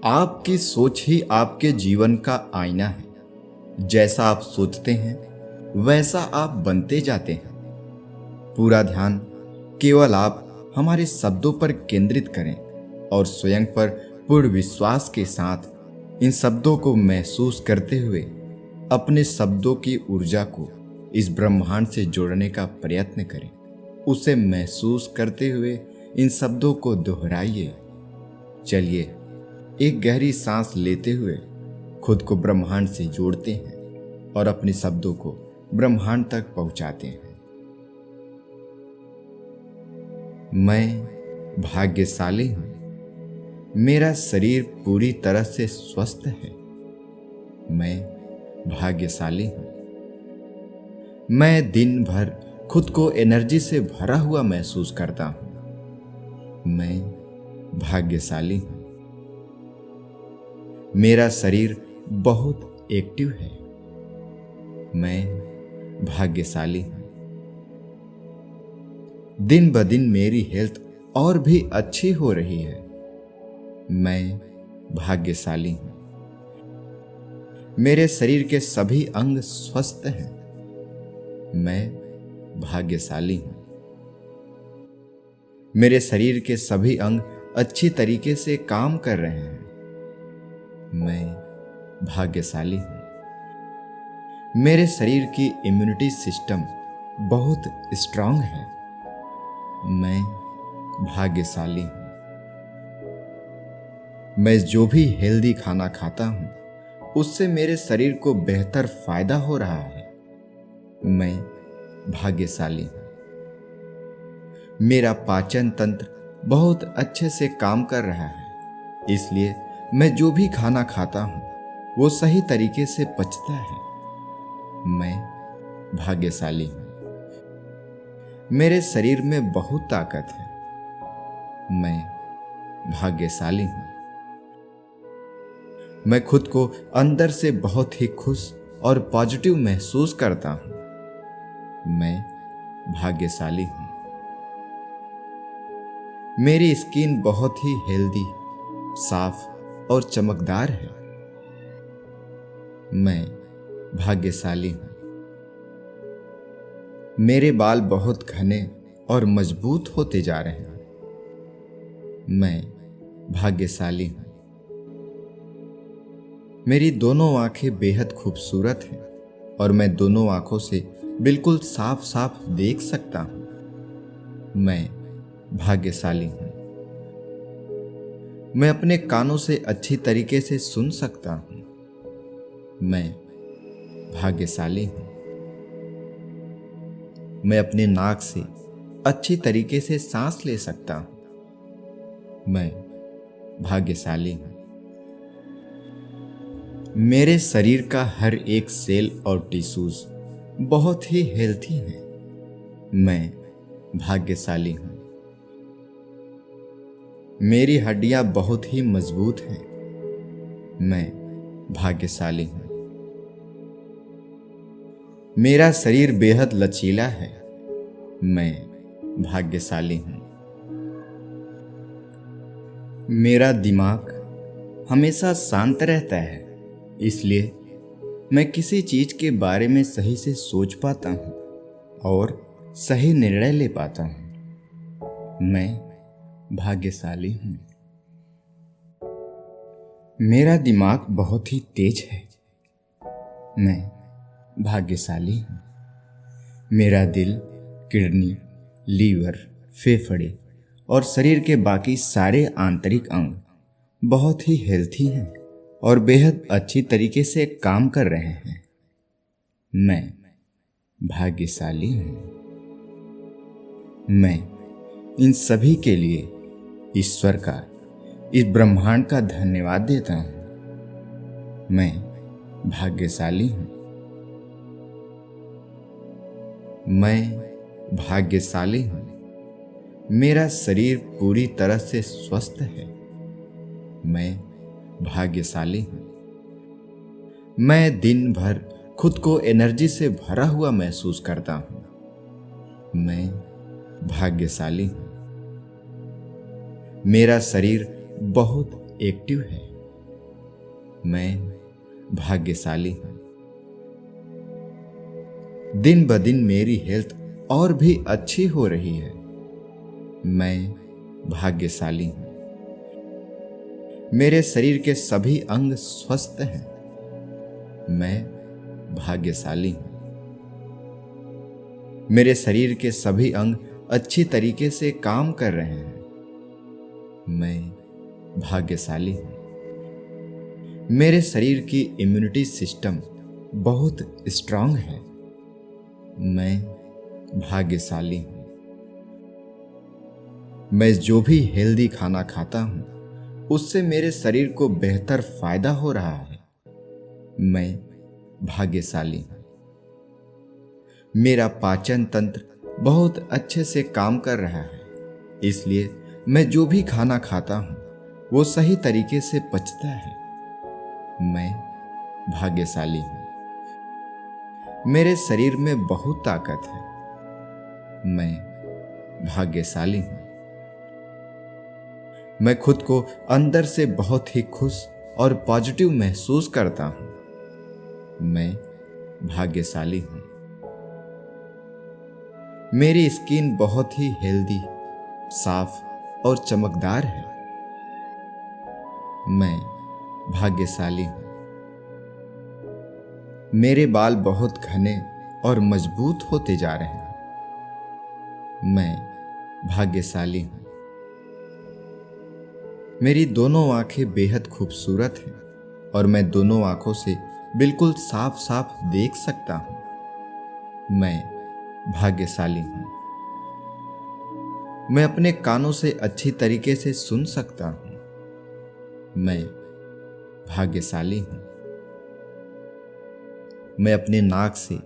आपकी सोच ही आपके जीवन का आईना है। जैसा आप सोचते हैं वैसा आप बनते जाते हैं। पूरा ध्यान केवल आप हमारे शब्दों पर केंद्रित करें और स्वयं पर पूर्ण विश्वास के साथ इन शब्दों को महसूस करते हुए अपने शब्दों की ऊर्जा को इस ब्रह्मांड से जोड़ने का प्रयत्न करें। उसे महसूस करते हुए इन शब्दों को दोहराइए। चलिए एक गहरी सांस लेते हुए खुद को ब्रह्मांड से जोड़ते हैं और अपने शब्दों को ब्रह्मांड तक पहुंचाते हैं। मैं भाग्यशाली हूं। मेरा शरीर पूरी तरह से स्वस्थ है। मैं भाग्यशाली हूं। मैं दिन भर खुद को एनर्जी से भरा हुआ महसूस करता हूं। मैं भाग्यशाली हूं। मेरा शरीर बहुत एक्टिव है। मैं भाग्यशाली हूं। दिन ब दिन मेरी हेल्थ और भी अच्छी हो रही है। मैं भाग्यशाली हूं। मेरे शरीर के सभी अंग स्वस्थ हैं। मैं भाग्यशाली हूं। मेरे शरीर के सभी अंग अच्छी तरीके से काम कर रहे हैं। मैं भाग्यशाली हूं। मेरे शरीर की इम्यूनिटी सिस्टम बहुत स्ट्रांग है। मैं भाग्यशाली हूं। मैं जो भी हेल्दी खाना खाता हूं उससे मेरे शरीर को बेहतर फायदा हो रहा है। मैं भाग्यशाली हूं। मेरा पाचन तंत्र बहुत अच्छे से काम कर रहा है, इसलिए मैं जो भी खाना खाता हूं वो सही तरीके से पचता है। मैं भाग्यशाली हूं। मेरे शरीर में बहुत ताकत है। मैं भाग्यशाली हूं। मैं खुद को अंदर से बहुत ही खुश और पॉजिटिव महसूस करता हूं। मैं भाग्यशाली हूं। मेरी स्किन बहुत ही हेल्दी, साफ और चमकदार है। मैं भाग्यशाली हूं। मेरे बाल बहुत घने और मजबूत होते जा रहे हैं। मैं भाग्यशाली हूं। मेरी दोनों आंखें बेहद खूबसूरत हैं और मैं दोनों आंखों से बिल्कुल साफ साफ देख सकता हूं। मैं भाग्यशाली हूं। मैं अपने कानों से अच्छी तरीके से सुन सकता हूं। मैं भाग्यशाली हूं। मैं अपने नाक से अच्छी तरीके से सांस ले सकता हूं। मैं भाग्यशाली हूं। मेरे शरीर का हर एक सेल और टिश्यूज बहुत ही हेल्थी है। मैं भाग्यशाली हूं। मेरी हड्डियां बहुत ही मजबूत हैं। मैं भाग्यशाली हूं। मेरा शरीर बेहद लचीला है। मैं भाग्यशाली हूं। मेरा दिमाग हमेशा शांत रहता है, इसलिए मैं किसी चीज के बारे में सही से सोच पाता हूं और सही निर्णय ले पाता हूं। मैं भाग्यशाली हूं। मेरा दिमाग बहुत ही तेज है। मैं भाग्यशाली हूं। मेरा दिल, किडनी, लीवर, फेफड़े और शरीर के बाकी सारे आंतरिक अंग बहुत ही हेल्थी हैं और बेहद अच्छी तरीके से काम कर रहे हैं। मैं भाग्यशाली हूं। मैं इन सभी के लिए ईश्वर का, इस ब्रह्मांड का धन्यवाद देता हूं। मैं भाग्यशाली हूं। मैं भाग्यशाली हूं। मेरा शरीर पूरी तरह से स्वस्थ है। मैं भाग्यशाली हूं। मैं दिन भर खुद को एनर्जी से भरा हुआ महसूस करता हूं। मैं भाग्यशाली हूं। मेरा शरीर बहुत एक्टिव है। मैं भाग्यशाली हूँ। दिन ब दिन मेरी हेल्थ और भी अच्छी हो रही है। मैं भाग्यशाली हूँ। मेरे शरीर के सभी अंग स्वस्थ हैं। मैं भाग्यशाली हूँ। मेरे शरीर के सभी अंग अच्छी तरीके से काम कर रहे हैं। मैं भाग्यशाली हूँ। मेरे शरीर की इम्यूनिटी सिस्टम बहुत स्ट्रांग है। मैं भाग्यशाली हूँ। मैं जो भी हेल्दी खाना खाता हूँ उससे मेरे शरीर को बेहतर फायदा हो रहा है। मैं भाग्यशाली हूँ। मेरा पाचन तंत्र बहुत अच्छे से काम कर रहा है, इसलिए मैं जो भी खाना खाता हूँ वो सही तरीके से पचता है। मैं भाग्यशाली हूँ। मेरे शरीर में बहुत ताकत है। मैं भाग्यशाली हूँ। मैं खुद को अंदर से बहुत ही खुश और पॉजिटिव महसूस करता हूँ। मैं भाग्यशाली हूँ। मेरी स्किन बहुत ही हेल्दी, साफ और चमकदार है। मैं भाग्यशाली हूँ। मेरे बाल बहुत घने और मजबूत होते जा रहे हैं। मैं भाग्यशाली हूँ। मेरी दोनों आंखें बेहद खूबसूरत हैं और मैं दोनों आंखों से बिल्कुल साफ साफ देख सकता हूँ। मैं भाग्यशाली हूँ। मैं अपने कानों से अच्छी तरीके से सुन सकता हूँ। मैं भाग्यशाली हूँ। मैं अपने नाक से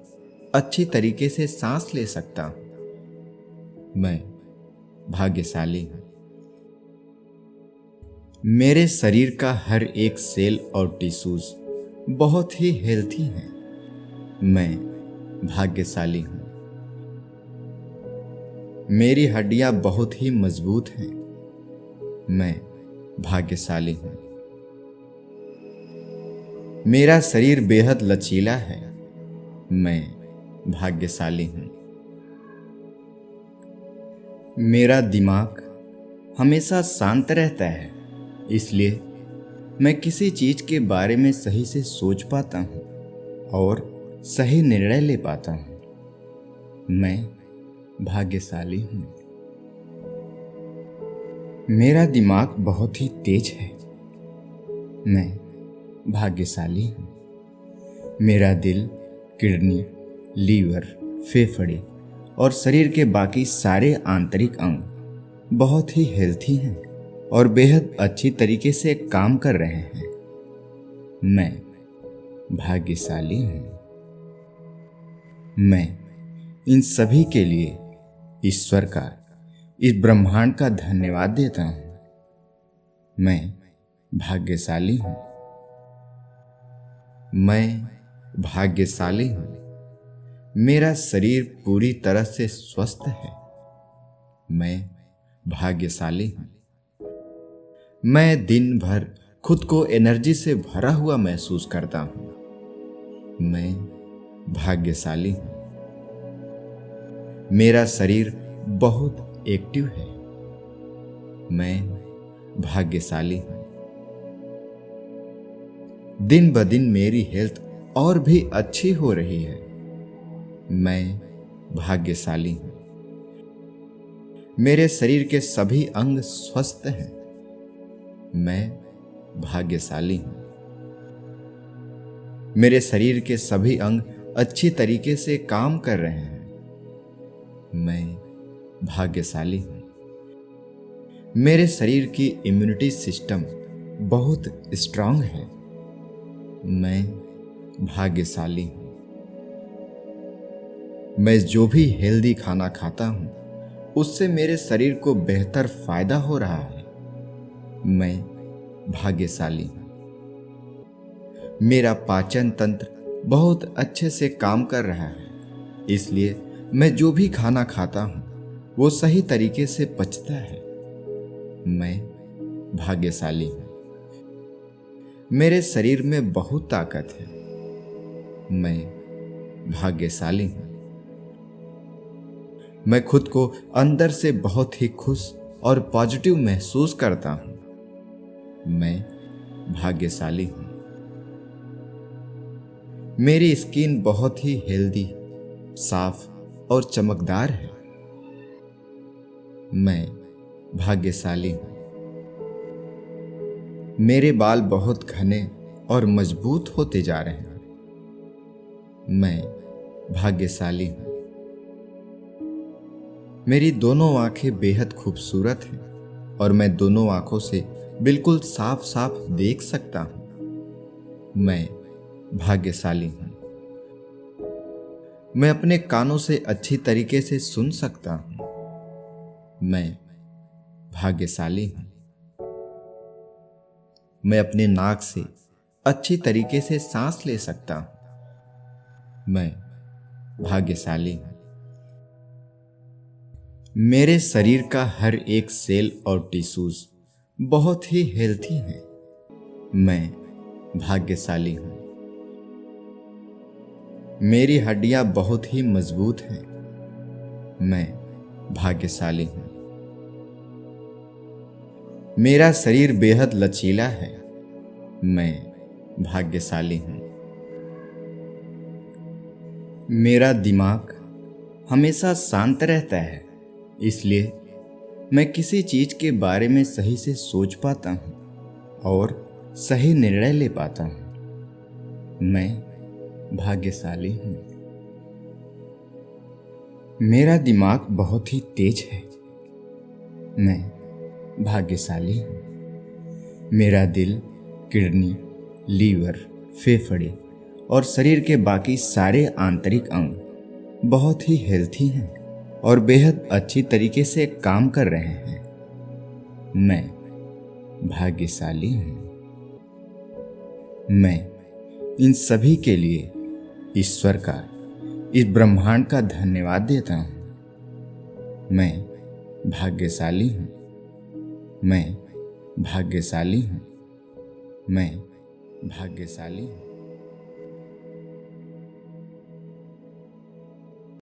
अच्छी तरीके से सांस ले सकता हूँ। मैं भाग्यशाली हूँ। मेरे शरीर का हर एक सेल और टिश्यूज बहुत ही हेल्थी हैं। मैं भाग्यशाली हूँ। मेरी हड्डियां बहुत ही मजबूत हैं। मैं भाग्यशाली हूँ। मेरा शरीर बेहद लचीला है। मैं भाग्यशाली हूँ। मेरा दिमाग हमेशा शांत रहता है, इसलिए मैं किसी चीज के बारे में सही से सोच पाता हूँ और सही निर्णय ले पाता हूँ। मैं भाग्यशाली हूँ। मेरा दिमाग बहुत ही तेज है। मैं भाग्यशाली हूँ। मेरा दिल, किडनी, लीवर, फेफड़े और शरीर के बाकी सारे आंतरिक अंग बहुत ही हेल्थी हैं और बेहद अच्छी तरीके से काम कर रहे हैं। मैं भाग्यशाली हूँ। मैं इन सभी के लिए ईश्वर का, इस ब्रह्मांड का धन्यवाद देता हूँ। मैं भाग्यशाली हूँ। मैं भाग्यशाली हूँ। मेरा शरीर पूरी तरह से स्वस्थ है। मैं भाग्यशाली हूँ। मैं दिन भर खुद को एनर्जी से भरा हुआ महसूस करता हूँ। मैं भाग्यशाली हूँ। मेरा शरीर बहुत एक्टिव है। मैं भाग्यशाली हूँ। दिन ब दिन मेरी हेल्थ और भी अच्छी हो रही है। मैं भाग्यशाली हूँ। मेरे शरीर के सभी अंग स्वस्थ हैं। मैं भाग्यशाली हूँ। मेरे शरीर के सभी अंग अच्छी तरीके से काम कर रहे हैं। मैं भाग्यशाली हूँ। मेरे शरीर की इम्यूनिटी सिस्टम बहुत स्ट्रांग है। मैं भाग्यशाली हूँ। मैं जो भी हेल्दी खाना खाता हूँ उससे मेरे शरीर को बेहतर फायदा हो रहा है। मैं भाग्यशाली हूँ। मेरा पाचन तंत्र बहुत अच्छे से काम कर रहा है, इसलिए मैं जो भी खाना खाता हूँ वो सही तरीके से पचता है। मैं भाग्यशाली हूँ। मेरे शरीर में बहुत ताकत है। मैं भाग्यशाली हूं। मैं खुद को अंदर से बहुत ही खुश और पॉजिटिव महसूस करता हूं। मैं भाग्यशाली हूं। मेरी स्किन बहुत ही हेल्दी, साफ और चमकदार है। मैं भाग्यशाली हूं। मेरे बाल बहुत घने और मजबूत होते जा रहे हैं। मैं भाग्यशाली हूं। मेरी दोनों आंखें बेहद खूबसूरत हैं और मैं दोनों आंखों से बिल्कुल साफ साफ देख सकता हूं। मैं भाग्यशाली हूं। मैं अपने कानों से अच्छी तरीके से सुन सकता हूं। मैं भाग्यशाली हूं। मैं अपने नाक से अच्छी तरीके से सांस ले सकता हूं। मैं भाग्यशाली हूं। मेरे शरीर का हर एक सेल और टिश्यूज बहुत ही हेल्थी है। मैं भाग्यशाली हूं। मेरी हड्डियां बहुत ही मजबूत हैं। मैं भाग्यशाली हूं। मेरा शरीर बेहद लचीला है। मैं भाग्यशाली हूं। मेरा दिमाग हमेशा शांत रहता है, इसलिए मैं किसी चीज के बारे में सही से सोच पाता हूं और सही निर्णय ले पाता हूं। मैं भाग्यशाली हूं। मेरा दिमाग बहुत ही तेज है। मैं भाग्यशाली हूं। मेरा दिल, किडनी, लीवर, फेफड़े और शरीर के बाकी सारे आंतरिक अंग बहुत ही हेल्थी हैं और बेहद अच्छी तरीके से काम कर रहे हैं। मैं भाग्यशाली हूं। मैं इन सभी के लिए ईश्वर का, इस ब्रह्मांड का धन्यवाद देता हूं। मैं भाग्यशाली हूं। मैं भाग्यशाली हूं। मैं भाग्यशाली हूं।